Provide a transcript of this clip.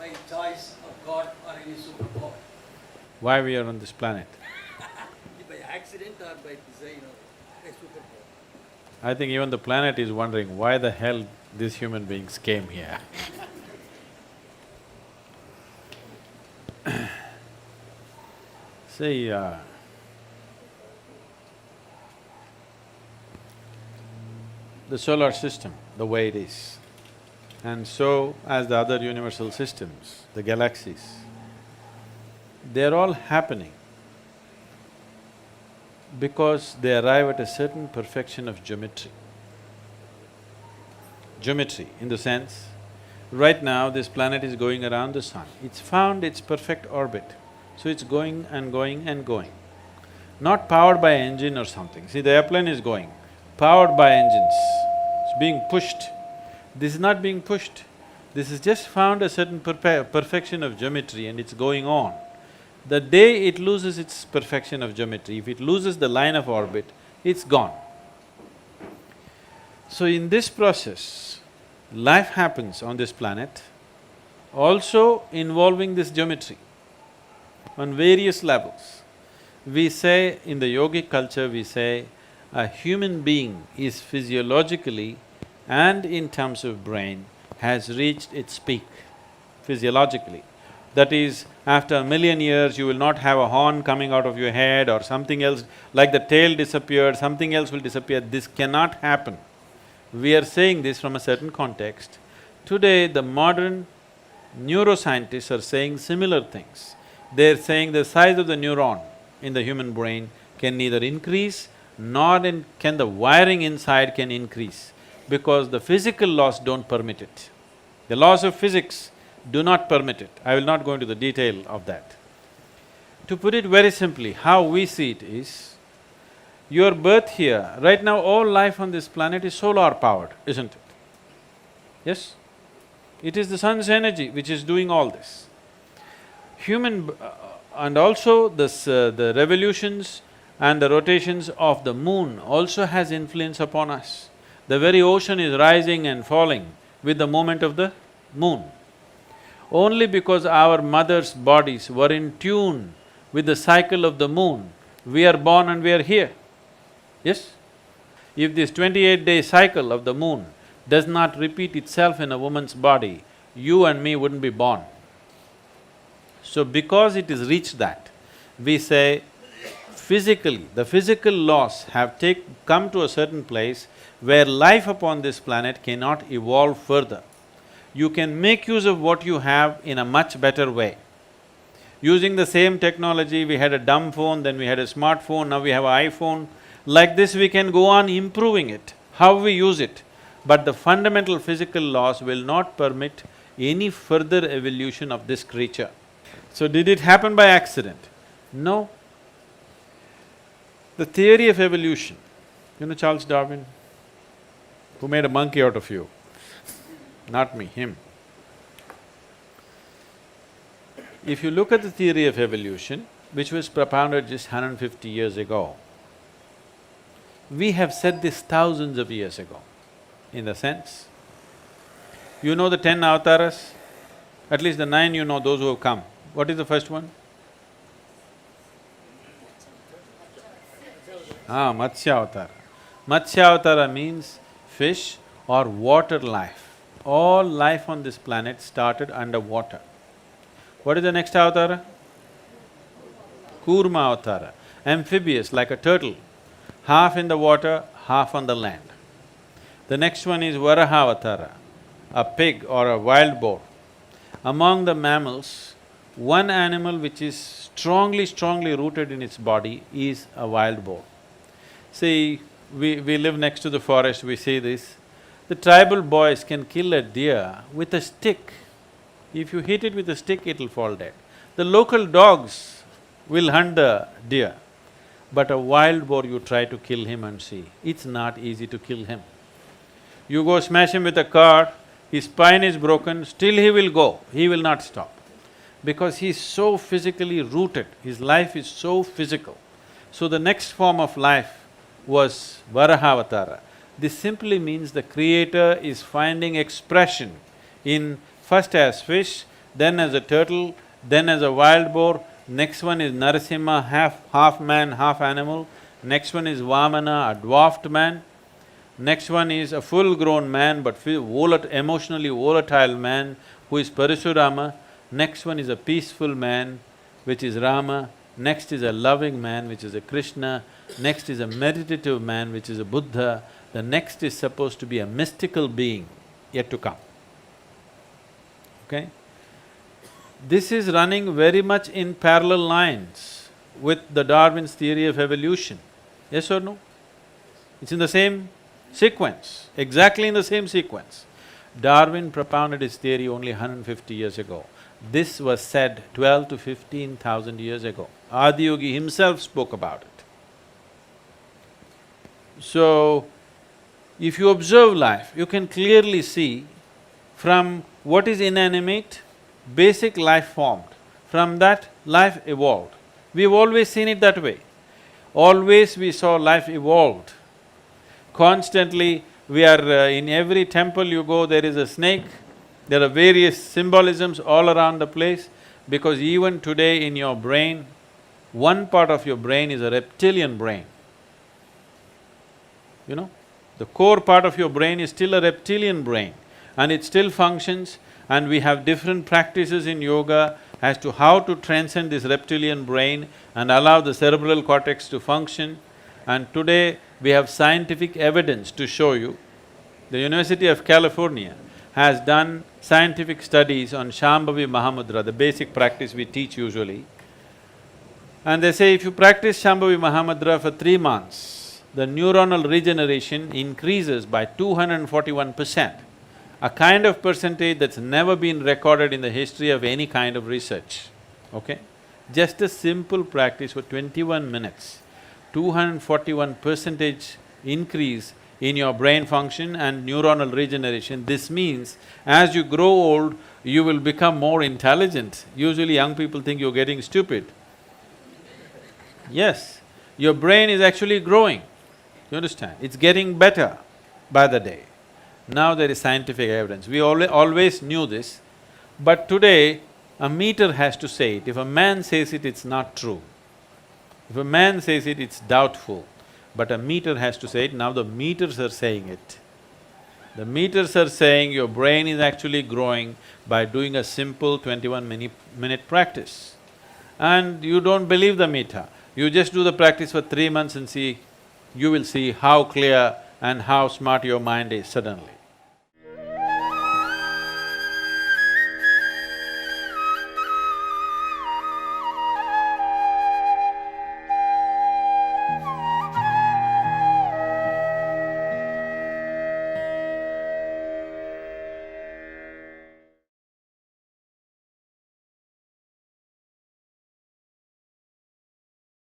by choice of God or any superpower. Why we are on this planet? By accident or by design or by superpower. I think even the planet is wondering why the hell these human beings came here. See, the solar system, the way it is, and so as the other universal systems, the galaxies, they're all happening because they arrive at a certain perfection of geometry. Geometry in the sense, right now this planet is going around the sun, it's found its perfect orbit, so it's going and going and going. Not powered by engine or something. See, the airplane is going, powered by engines, it's being pushed. This is not being pushed, this has just found a certain perfection of geometry and it's going on. The day it loses its perfection of geometry, if it loses the line of orbit, it's gone. So in this process, life happens on this planet, also involving this geometry on various levels. We say, in the yogic culture, we say, a human being is physiologically and in terms of brain has reached its peak physiologically. That is, after 1,000,000 years, you will not have a horn coming out of your head or something else, like the tail disappeared, something else will disappear. This cannot happen. We are saying this from a certain context. Today, the modern neuroscientists are saying similar things. They're saying the size of the neuron in the human brain can neither increase nor can the wiring inside can increase, because the physical laws don't permit it. The laws of physics do not permit it. I will not go into the detail of that. To put it very simply, how we see it is, your birth here, right now all life on this planet is solar powered, isn't it? Yes? It is the sun's energy which is doing all this. And also the revolutions and the rotations of the moon also has influence upon us. The very ocean is rising and falling with the movement of the moon. Only because our mothers' bodies were in tune with the cycle of the moon, we are born and we are here. Yes? If this 28-day cycle of the moon does not repeat itself in a woman's body, you and me wouldn't be born. So because it has reached that, we say physically, the physical laws have come to a certain place where life upon this planet cannot evolve further. You can make use of what you have in a much better way. Using the same technology, we had a dumb phone, then we had a smartphone, now we have an iPhone. Like this, we can go on improving it, how we use it. But the fundamental physical laws will not permit any further evolution of this creature. So did it happen by accident? No. The theory of evolution, you know Charles Darwin, who made a monkey out of you? Not me, him. If you look at the theory of evolution, which was propounded just 150 years ago, we have said this thousands of years ago, in the sense, you know the 10 avatars? At least the 9 you know, those who have come. What is the first one? Matsya Avatara. Matsya Avatara means fish or water life. All life on this planet started underwater. What is the next avatara? Kurma Avatara, amphibious like a turtle, half in the water, half on the land. The next one is Varaha Avatara, a pig or a wild boar. Among the mammals, one animal which is strongly rooted in its body is a wild boar. See, we live next to the forest, we see this. The tribal boys can kill a deer with a stick. If you hit it with a stick, it'll fall dead. The local dogs will hunt the deer, but a wild boar, you try to kill him and see, it's not easy to kill him. You go smash him with a car, his spine is broken, still he will go, he will not stop. Because he's so physically rooted, his life is so physical. So the next form of life was Varaha. This simply means the creator is finding expression in first as fish, then as a turtle, then as a wild boar. Next one is Narasimha, half man, half animal. Next one is Vamana, a dwarfed man. Next one is a full-grown man but emotionally volatile man who is Parasurama. Next one is a peaceful man, which is Rama. Next is a loving man, which is a Krishna. Next is a meditative man, which is a Buddha. The next is supposed to be a mystical being yet to come. Okay? This is running very much in parallel lines with the Darwin's theory of evolution. Yes or no? It's in the same sequence, exactly in the same sequence. Darwin propounded his theory only 150 years ago. This was said 12 to 15,000 years ago. Adiyogi himself spoke about it. So, if you observe life, you can clearly see from what is inanimate, basic life formed. From that, life evolved. We've always seen it that way. Always we saw life evolved. Constantly, we are in every temple you go, there is a snake. There are various symbolisms all around the place, because even today in your brain, one part of your brain is a reptilian brain. You know, the core part of your brain is still a reptilian brain and it still functions, and we have different practices in yoga as to how to transcend this reptilian brain and allow the cerebral cortex to function. And today we have scientific evidence to show you. The University of California has done scientific studies on Shambhavi Mahamudra, the basic practice we teach usually. And they say if you practice Shambhavi Mahamudra for 3 months, the neuronal regeneration increases by 241%, a kind of percentage that's never been recorded in the history of any kind of research, okay? Just a simple practice for 21 minutes, 241% increase in your brain function and neuronal regeneration. This means as you grow old, you will become more intelligent. Usually young people think you're getting stupid. Yes, your brain is actually growing, you understand? It's getting better by the day. Now there is scientific evidence. We always knew this, but today a meter has to say it. If a man says it, it's not true. If a man says it, it's doubtful. But a meter has to say it. Now the meters are saying it. The meters are saying your brain is actually growing by doing a simple 21-minute practice. And you don't believe the meter. You just do the practice for 3 months and see, you will see how clear and how smart your mind is suddenly.